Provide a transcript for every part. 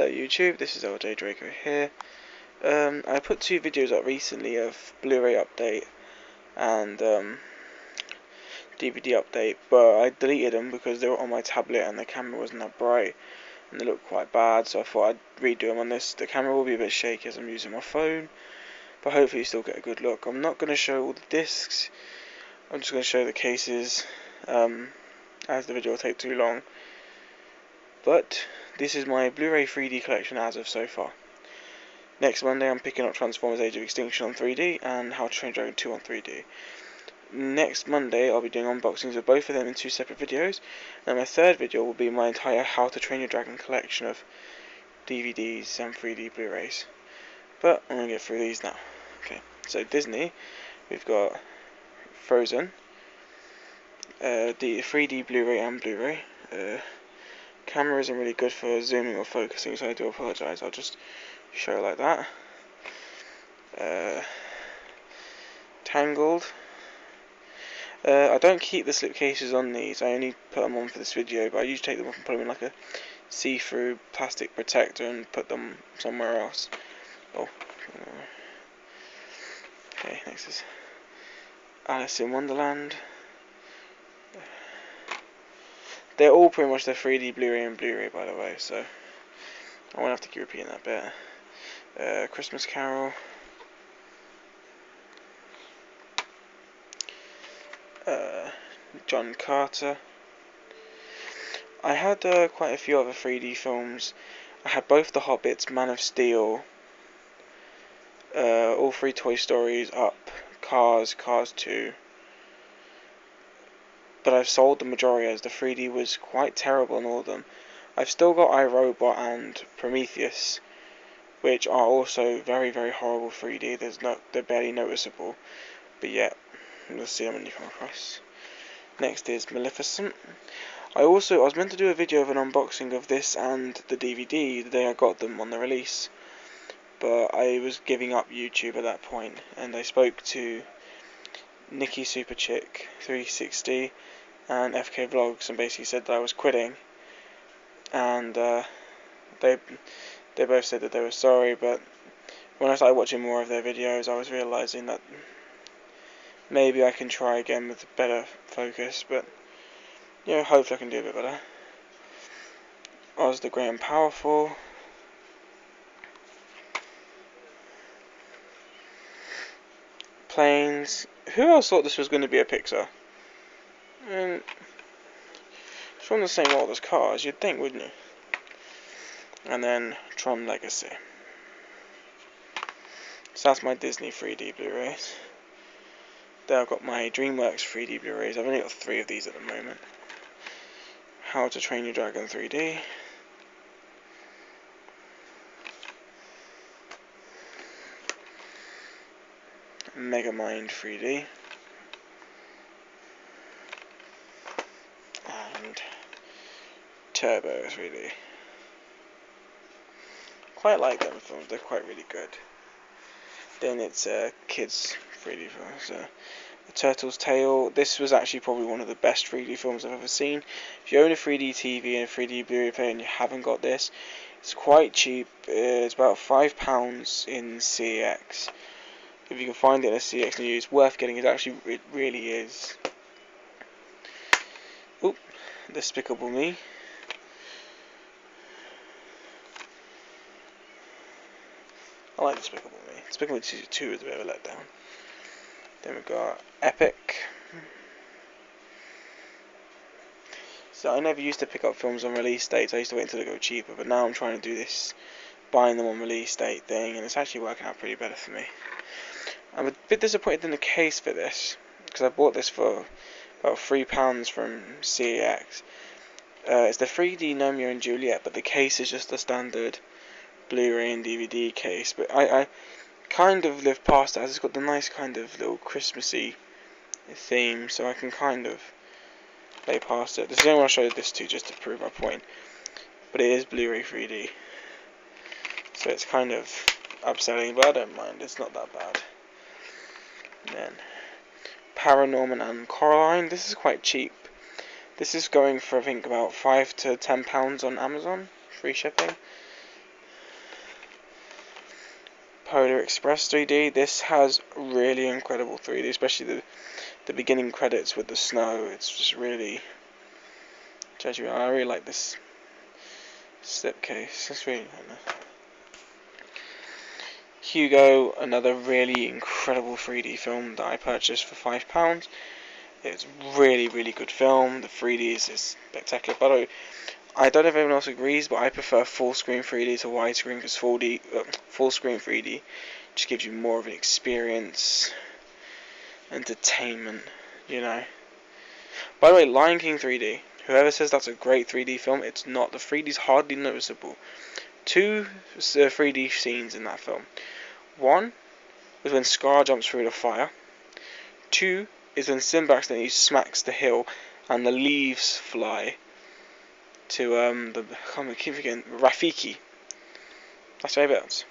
Hello YouTube, this is LJ Draco here. I put 2 videos up recently of Blu-ray update and DVD update, but I deleted them because they were on my tablet and the camera wasn't that bright and they looked quite bad, so I thought I'd redo them on this. The camera will be a bit shaky as I'm using my phone, but hopefully you still get a good look. I'm not going to show all the discs, I'm just going to show the cases, as the video will take too long. But this is my Blu-ray 3D collection as of so far. Next Monday I'm picking up Transformers Age of Extinction on 3D and How to Train Your Dragon 2 on 3D. Next Monday I'll be doing unboxings of both of them in 2 separate videos, and my third video will be my entire How to Train Your Dragon collection of DVDs and 3D Blu-rays. But I'm going to get through these now. Okay, so Disney, we've got Frozen, the 3D Blu-ray and Blu-ray. Camera isn't really good for zooming or focusing, so I do apologise. I'll just show it like that. Tangled. I don't keep the slipcases on these, I only put them on for this video, but I usually take them off and put them in like a see-through plastic protector and put them somewhere else. Oh. Okay, next is Alice in Wonderland. They're all pretty much the 3D Blu-ray and Blu-ray, by the way, so I won't have to keep repeating that bit. Christmas Carol. John Carter. I had quite a few other 3D films. I had both The Hobbits, Man of Steel, all 3 Toy Stories, Up, Cars 2. But I've sold the majority as the 3D was quite terrible in all of them. I've still got iRobot and Prometheus, which are also very, very horrible 3D. They're barely noticeable, but yet you'll see them when you come across. Next is Maleficent. I was meant to do a video of an unboxing of this and the DVD the day I got them on the release, but I was giving up YouTube at that point, and I spoke to Nikki Superchick 360 and FK Vlogs and basically said that I was quitting, and they both said that they were sorry, but when I started watching more of their videos I was realising that maybe I can try again with better focus, but you know, hopefully I can do a bit better. Oz the Great and Powerful. Planes. Who else thought this was going to be a Pixar? And it's from the same world as Cars, you'd think, wouldn't you? And then Tron Legacy. So that's my Disney 3D Blu-rays. Then I've got my DreamWorks 3D Blu-rays. I've only got 3 of these at the moment. How to Train Your Dragon 3D. Megamind 3D. And Turbo 3D. Quite like them films, they're quite really good. Then it's kids 3D films. The Turtle's Tale. This was actually probably one of the best 3D films I've ever seen. If you own a 3D TV and a 3D Blu-ray player and you haven't got this, it's quite cheap. It's about £5 in CEX. If you can find it in a CEX near you, it's worth getting. It really is. Oop, Despicable Me. I like Despicable Me. Despicable Me 2 is a bit of a letdown. Then we've got Epic. So I never used to pick up films on release dates. I used to wait until they go cheaper, but now I'm trying to do this buying them on release date thing, and it's actually working out pretty better for me. I'm a bit disappointed in the case for this, because I bought this for about £3 from CEX. It's the 3D Romeo and Juliet, but the case is just the standard Blu-ray and DVD case. But I kind of live past that, as it's got the nice kind of little Christmassy theme, so I can kind of lay past it. This is the only one I showed this to just to prove my point, but it is Blu-ray 3D, so it's kind of upsetting, but I don't mind, it's not that bad. And then Paranorman and Coraline. This is quite cheap. This is going for I think about £5 to £10 on Amazon, free shipping. Polar Express 3D. This has really incredible 3D, especially the beginning credits with the snow. It's just really, I really like this slipcase. It's really nice. Hugo, another really incredible 3D film that I purchased for £5. It's really, really good film. The 3D is spectacular. By the way, I don't know if everyone else agrees, but I prefer full screen 3D to widescreen because full screen 3D just gives you more of an experience, entertainment, you know. By the way, Lion King 3D. Whoever says that's a great 3D film, it's not. The 3D is hardly noticeable. Two 3D scenes in that film. One was when Scar jumps through the fire. Two is when Simba accidentally smacks the hill and the leaves fly to I keep forgetting, Rafiki. That's my bit.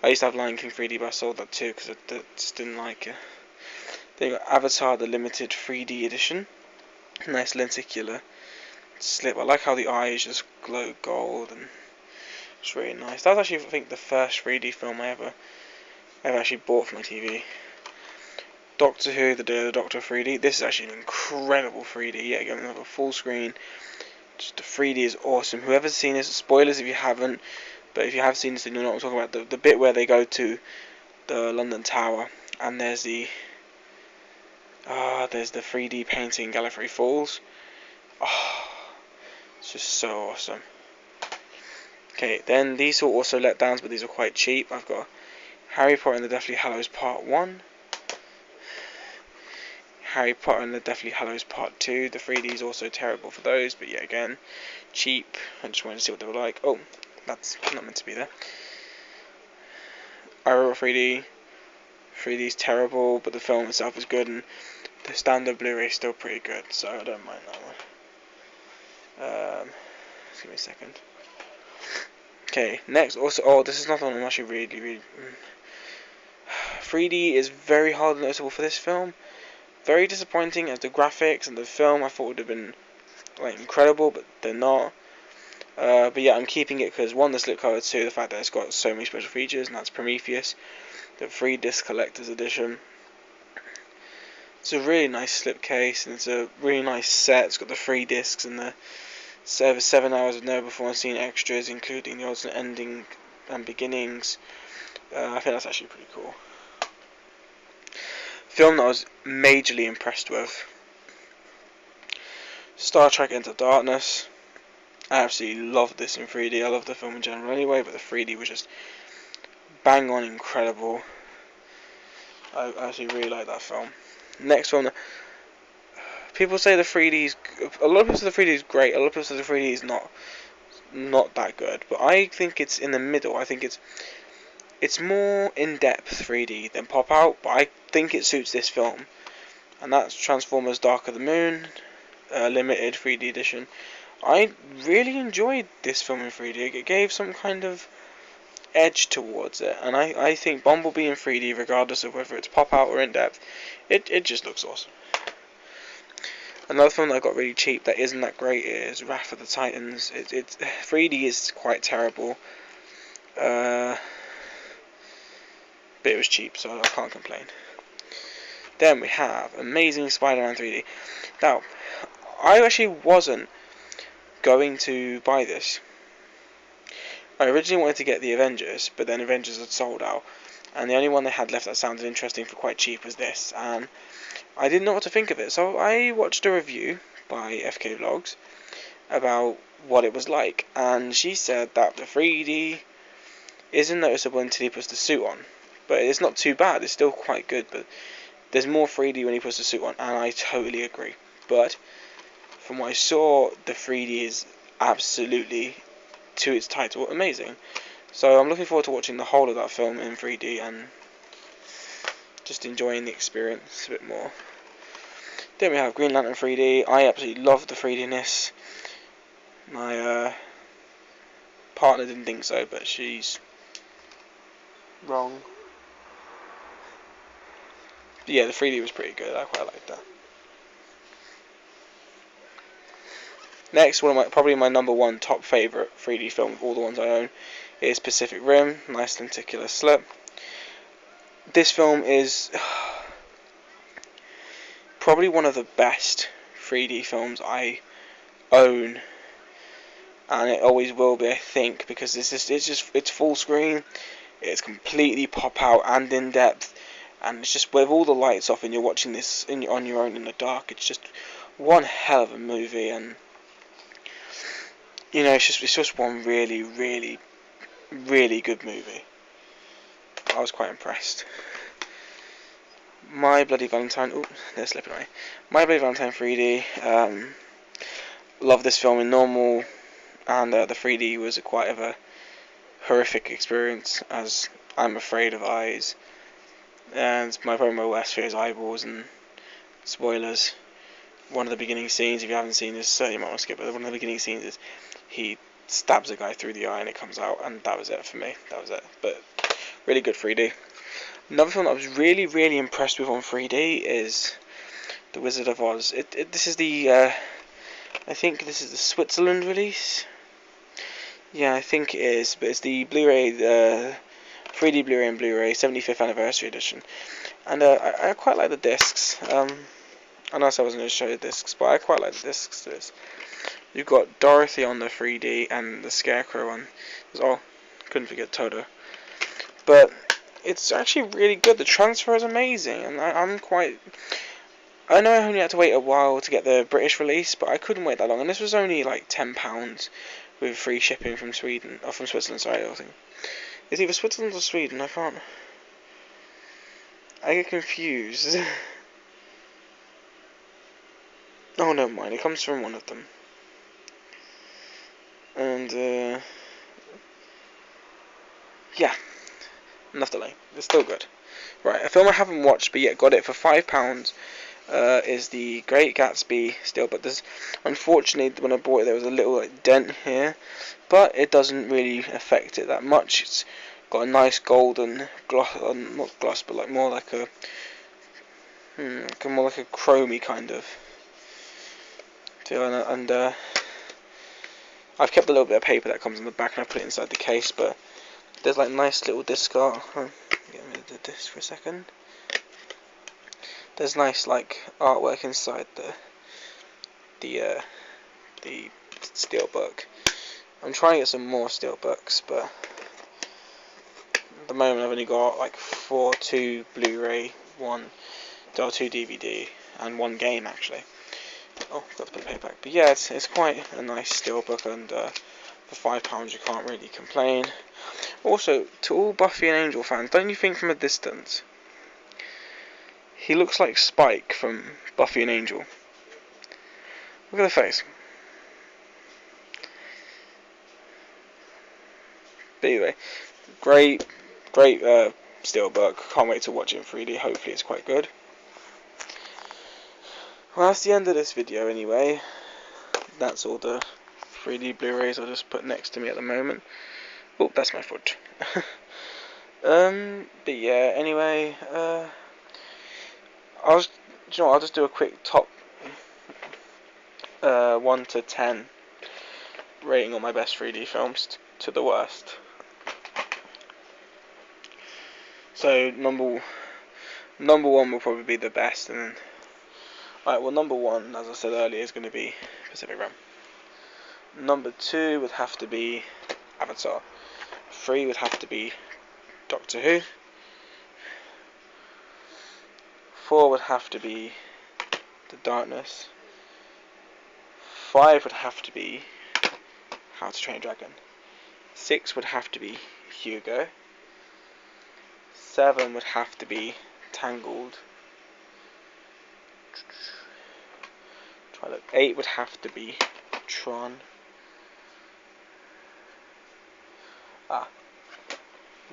I used to have Lion King 3D, but I sold that too because I just didn't like it. Then you got Avatar, the limited 3D edition. Nice lenticular slip. I like how the eyes just glow gold, and it's really nice. That's actually, I think, the first 3D film I ever actually bought for my TV. Doctor Who, The Day of the Doctor 3D. This is actually an incredible 3D. Yeah, again, another full screen. Just the 3D is awesome. Whoever's seen this, spoilers if you haven't, but if you have seen this, then you know what I'm talking about. The bit where they go to the London Tower, and there's the 3D painting Gallifrey Falls. Oh, it's just so awesome. Okay, then these are also letdowns, but these are quite cheap. I've got Harry Potter and the Deathly Hallows Part 1. Harry Potter and the Deathly Hallows Part 2. The 3D is also terrible for those, but yeah, again, cheap. I just wanted to see what they were like. Oh, that's not meant to be there. Aurora 3D. 3D is terrible, but the film itself is good, and the standard Blu-ray is still pretty good, so I don't mind that one. Just give me a second. Okay, next, also, this is not the one I'm actually really 3D is very hard noticeable for this film. Very disappointing, as the graphics and the film I thought would have been like incredible, but they're not. But yeah, I'm keeping it because one, the slipcover, two, the fact that it's got so many special features, and that's Prometheus, the 3-disc collector's edition. It's a really nice slipcase, and it's a really nice set. It's got the 3 discs and the over 7 hours of never before seen extras, including the alternate ending and beginnings. I think that's actually pretty cool. Film that I was majorly impressed with: Star Trek Into Darkness. I absolutely loved this in 3D. I love the film in general anyway, but the 3D was just bang on incredible. I actually really like that film. Next one, people say the 3D is, a lot of people say the 3D is great, a lot of people say the 3D is not that good, but I think it's in the middle. I think it's more in-depth 3D than pop-out, but I think it suits this film, and that's Transformers Dark of the Moon, limited 3D edition. I really enjoyed this film in 3D. It gave some kind of edge towards it, and I think Bumblebee in 3D, regardless of whether it's pop-out or in-depth, it just looks awesome. Another film that I got really cheap that isn't that great is Wrath of the Titans. It's 3D is quite terrible. But it was cheap, so I can't complain. Then we have Amazing Spider-Man 3D. Now, I actually wasn't going to buy this. I originally wanted to get the Avengers, but then Avengers had sold out, and the only one they had left that sounded interesting for quite cheap was this, and I didn't know what to think of it, so I watched a review by FK Vlogs about what it was like, and she said that the 3D isn't noticeable until he puts the suit on. But it's not too bad, it's still quite good, but there's more 3D when he puts the suit on, and I totally agree. But from what I saw, the 3D is absolutely, to its title, amazing. So I'm looking forward to watching the whole of that film in 3D and just enjoying the experience a bit more. Then we have Green Lantern 3D. I absolutely love the 3D-ness. My partner didn't think so, but she's wrong. But yeah, the 3D was pretty good. I quite liked that. Next, probably my number one top favourite 3D film of all the ones I own is Pacific Rim, nice lenticular slip. This film is probably one of the best 3D films I own, and it always will be, I think, because it's full screen, it's completely pop out and in depth, and it's just with all the lights off and you're watching this on your own in the dark. It's just one hell of a movie, and you know, it's just one really, really, really good movie. I was quite impressed. My Bloody Valentine. Oh, they're slipping away. My Bloody Valentine 3D. Love this film in normal, and the 3D was quite of a horrific experience, as I'm afraid of eyes. And my worst fear is eyeballs and spoilers. One of the beginning scenes, if you haven't seen this, you might want to skip it. One of the beginning scenes is he stabs a guy through the eye and it comes out, and that was it for me. That was it. But really good 3D. Another film that I was really, really impressed with on 3D is The Wizard of Oz. This is the, I think this is the Switzerland release. Yeah, I think it is, but it's the Blu-ray, 3D Blu-ray and Blu-ray 75th anniversary edition. And I quite like the discs. I know I said I wasn't going to show you the discs, but I quite like the discs to this. You've got Dorothy on the 3D and the Scarecrow on. Oh, couldn't forget Toto. But it's actually really good. The transfer is amazing, and I'm quite. I know I only had to wait a while to get the British release, but I couldn't wait that long, and this was only like £10 with free shipping from Sweden, or from Switzerland. Sorry, I think it's either Switzerland or Sweden. I can't. I get confused. Oh, never mind. It comes from one of them, and yeah. Enough delay. It's still good. Right, a film I haven't watched but yet got it for £5 is The Great Gatsby Steelbook. There's, unfortunately, when I bought it there was a little dent here, but it doesn't really affect it that much. It's got a nice golden gloss, not gloss, but like more like a chromy kind of feel, and I've kept a little bit of paper that comes in the back and I put it inside the case, but there's like nice little disc art. Get rid of the disc for a second. There's nice like artwork inside the steelbook. I'm trying to get some more steelbooks, but at the moment I've only got like 2 Blu-ray, 2 DVD, and 1 game actually. Oh, got to put the paper back. But yeah, it's quite a nice steelbook, and for £5 you can't really complain. Also, to all Buffy and Angel fans, don't you think from a distance he looks like Spike from Buffy and Angel? Look at the face. But anyway, great steelbook. Can't wait to watch it in 3D. Hopefully it's quite good. Well, that's the end of this video anyway. That's all the 3D Blu-rays I'll just put next to me at the moment. Oh, that's my foot. But yeah, anyway, I'll just do a quick top 1 to 10 rating all my best 3D films to the worst. So number 1 will probably be the best, and then number 1, as I said earlier, is going to be Pacific Rim. Number 2 would have to be Avatar. 3 would have to be Doctor Who. 4 would have to be The Darkness. 5 would have to be How to Train a Dragon. 6 would have to be Hugo. 7 would have to be Tangled. 8 would have to be Tron.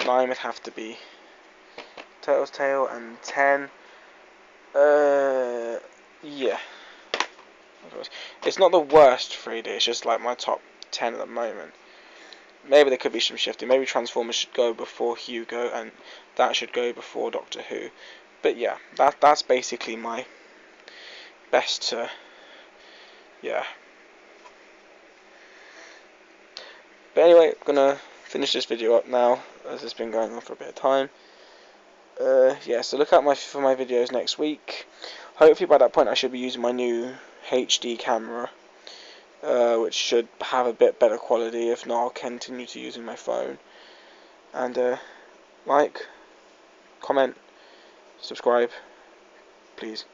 9 would have to be Turtle's Tale, and 10, yeah. It's not the worst 3D, it's just like my top 10 at the moment. Maybe there could be some shifting. Maybe Transformers should go before Hugo, and that should go before Doctor Who. But yeah, that's basically my best yeah. But anyway, I'm gonna finish this video up now, as it's been going on for a bit of time. Yeah, so look out for my videos next week. Hopefully by that point I should be using my new HD camera, which should have a bit better quality. If not, I'll continue to using my phone. And like, comment, subscribe, please.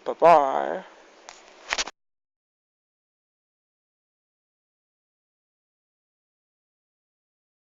Bye bye.